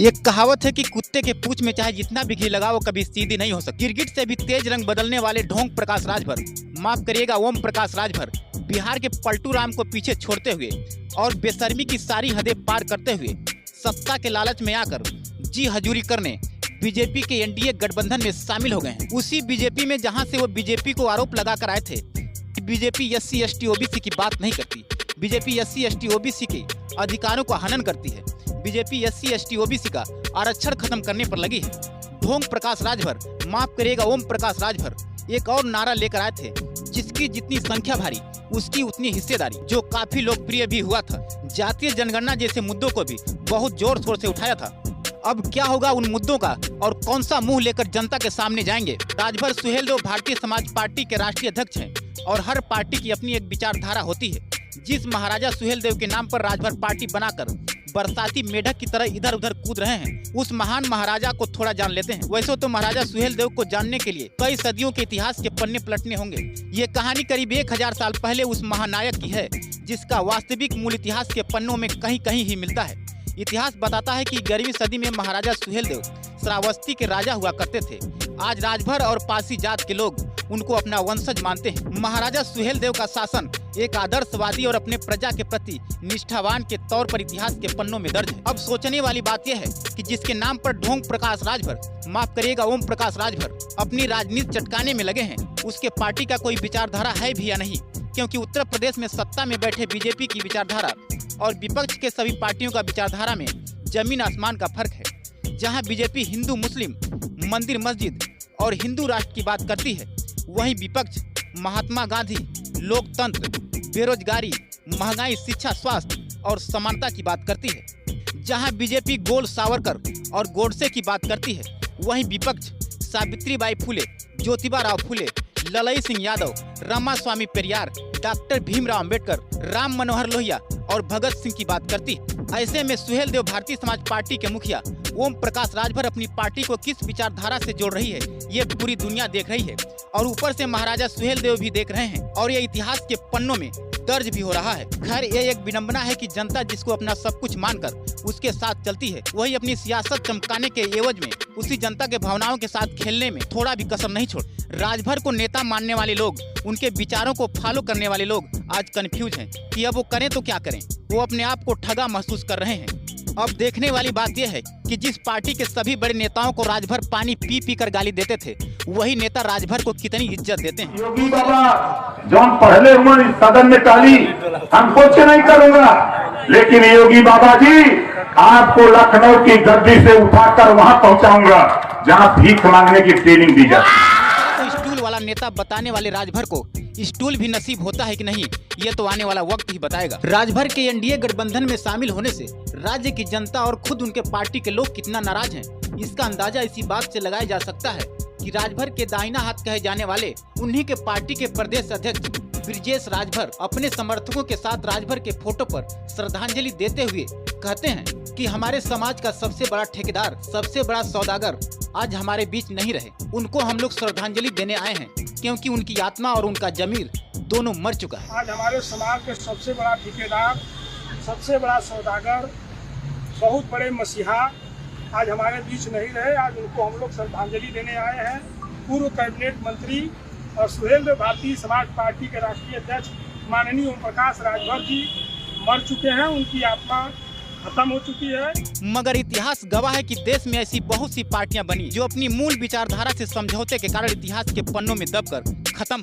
एक कहावत है कि कुत्ते के पूंछ में चाहे जितना भी घी लगाओ कभी सीधी नहीं हो सकती। गिरगिट से भी तेज रंग बदलने वाले ढोंग प्रकाश राजभर, माफ करिएगा ओम प्रकाश राजभर, बिहार के पलटू राम को पीछे छोड़ते हुए और बेशर्मी की सारी हदें पार करते हुए सत्ता के लालच में आकर जी हजूरी करने बीजेपी के एनडीए गठबंधन में शामिल हो गए हैं। उसी बीजेपी में जहां से वो बीजेपी को आरोप लगा कर आए थे कि बीजेपी एससी एसटी ओबीसी की बात नहीं करती, बीजेपी एससी एसटी ओबीसी के अधिकारों का हनन करती है, बीजेपी एससी एसटी ओबीसी का आरक्षण खत्म करने पर लगी है। ढोंग प्रकाश राजभर, माफ करिएगा ओम प्रकाश राजभर, एक और नारा लेकर आए थे, जिसकी जितनी संख्या भारी उसकी उतनी हिस्सेदारी, जो काफी लोकप्रिय भी हुआ था। जातीय जनगणना जैसे मुद्दों को भी बहुत जोर शोर से उठाया था। अब क्या होगा उन मुद्दों का और कौन सा मुंह लेकर जनता के सामने जाएंगे। राजभर सुहेलदेव भारतीय समाज पार्टी के राष्ट्रीय अध्यक्ष हैं और हर पार्टी की अपनी एक विचारधारा होती है। जिस महाराजा सुहेलदेव के नाम पर राजभर पार्टी बनाकर बरसाती मेढक की तरह इधर उधर कूद रहे हैं, उस महान महाराजा को थोड़ा जान लेते हैं। वैसे तो महाराजा सुहेलदेव को जानने के लिए कई सदियों के इतिहास के पन्ने पलटने होंगे। ये कहानी करीब 1000 साल पहले उस महानायक की है, जिसका वास्तविक मूल इतिहास के पन्नों में कहीं कहीं ही मिलता है। इतिहास बताता है कि 11वीं सदी में महाराजा सुहेलदेव श्रावस्ती के राजा हुआ करते थे। आज राजभर और पासी जात के लोग उनको अपना वंशज मानते हैं। महाराजा सुहेलदेव का शासन एक आदर्शवादी और अपने प्रजा के प्रति निष्ठावान के तौर पर इतिहास के पन्नों में दर्ज है। अब सोचने वाली बात यह है कि जिसके नाम पर ढोंग प्रकाश राजभर, माफ करिएगा ओम प्रकाश राजभर, अपनी राजनीति चटकाने में लगे हैं, उसके पार्टी का कोई विचारधारा है भी या नहीं। क्योंकि उत्तर प्रदेश में सत्ता में बैठे बीजेपी की विचारधारा और विपक्ष के सभी पार्टियों का विचारधारा में जमीन आसमान का फर्क है। जहां बीजेपी हिंदू मुस्लिम, मंदिर मस्जिद और हिंदू राष्ट्र की बात करती है, वहीं विपक्ष महात्मा गांधी, लोकतंत्र, बेरोजगारी, महंगाई, शिक्षा, स्वास्थ्य और समानता की बात करती है। जहां बीजेपी गोल सावरकर और गोडसे की बात करती है, वहीं विपक्ष सावित्रीबाई फुले, ज्योतिबा राव फुले, ललई सिंह यादव, रामास्वामी पेरियार, डॉक्टर भीमराव अंबेडकर, राम मनोहर लोहिया और भगत सिंह की बात करती है। ऐसे में सुहेलदेव भारतीय समाज पार्टी के मुखिया ओम प्रकाश राजभर अपनी पार्टी को किस विचारधारा से जोड़ रही है, ये पूरी दुनिया देख रही है और ऊपर से महाराजा सुहेलदेव भी देख रहे हैं और ये इतिहास के पन्नों में दर्ज भी हो रहा है। खैर, ये एक विडंबना है कि जनता जिसको अपना सब कुछ मानकर उसके साथ चलती है, वही अपनी सियासत चमकाने के एवज में उसी जनता के भावनाओं के साथ खेलने में थोड़ा भी कसर नहीं छोड़। राजभर को नेता मानने वाले लोग, उनके विचारों को फॉलो करने वाले लोग आज कंफ्यूज हैं कि अब वो करें तो क्या करें। वो अपने आप को ठगा महसूस कर रहे हैं। अब देखने वाली बात यह है कि जिस पार्टी के सभी बड़े नेताओं को राजभर पानी पी पी कर गाली देते थे, वही नेता राजभर को कितनी इज्जत देते हैं। योगी बाबा जो पहले उन्होंने सदन में गाली हम कुछ नहीं करूंगा, लेकिन योगी बाबा जी आपको लखनऊ की गद्दी से उठाकर वहां पहुंचाऊंगा जहां भीख मांगने की ट्रेनिंग दी जाती है। तो स्टूल वाला नेता बताने वाले राजभर को स्टूल भी नसीब होता है कि नहीं, ये तो आने वाला वक्त ही बताएगा। राजभर के एनडीए गठबंधन में शामिल होने से राज्य की जनता और खुद उनके पार्टी के लोग कितना नाराज हैं, इसका अंदाजा इसी बात से लगाया जा सकता है कि राजभर के दाहिना हाथ कहे जाने वाले उन्हीं के पार्टी के प्रदेश अध्यक्ष ब्रिजेश राजभर अपने समर्थकों के साथ राजभर के फोटो पर श्रद्धांजलि देते हुए कहते हैं कि हमारे समाज का सबसे बड़ा ठेकेदार, सबसे बड़ा सौदागर आज हमारे बीच नहीं रहे। उनको हम लोग श्रद्धांजलि देने आए हैं क्योंकि उनकी आत्मा और उनका जमीर दोनों मर चुका है। आज हमारे समाज के सबसे बड़ा ठेकेदार, सबसे बड़ा सौदागर, बहुत बड़े मसीहा आज हमारे बीच नहीं रहे। आज उनको हम लोग श्रद्धांजलि देने आए हैं। पूर्व कैबिनेट मंत्री और सुहेलदेव भारतीय समाज पार्टी के राष्ट्रीय अध्यक्ष माननीय ओम प्रकाश राजभर जी मर चुके हैं, उनकी आत्मा खत्म हो चुकी है। मगर इतिहास गवाह है कि देश में ऐसी बहुत सी पार्टियां बनी जो अपनी मूल विचारधारा से समझौते के कारण इतिहास के पन्नों में दबकर खत्म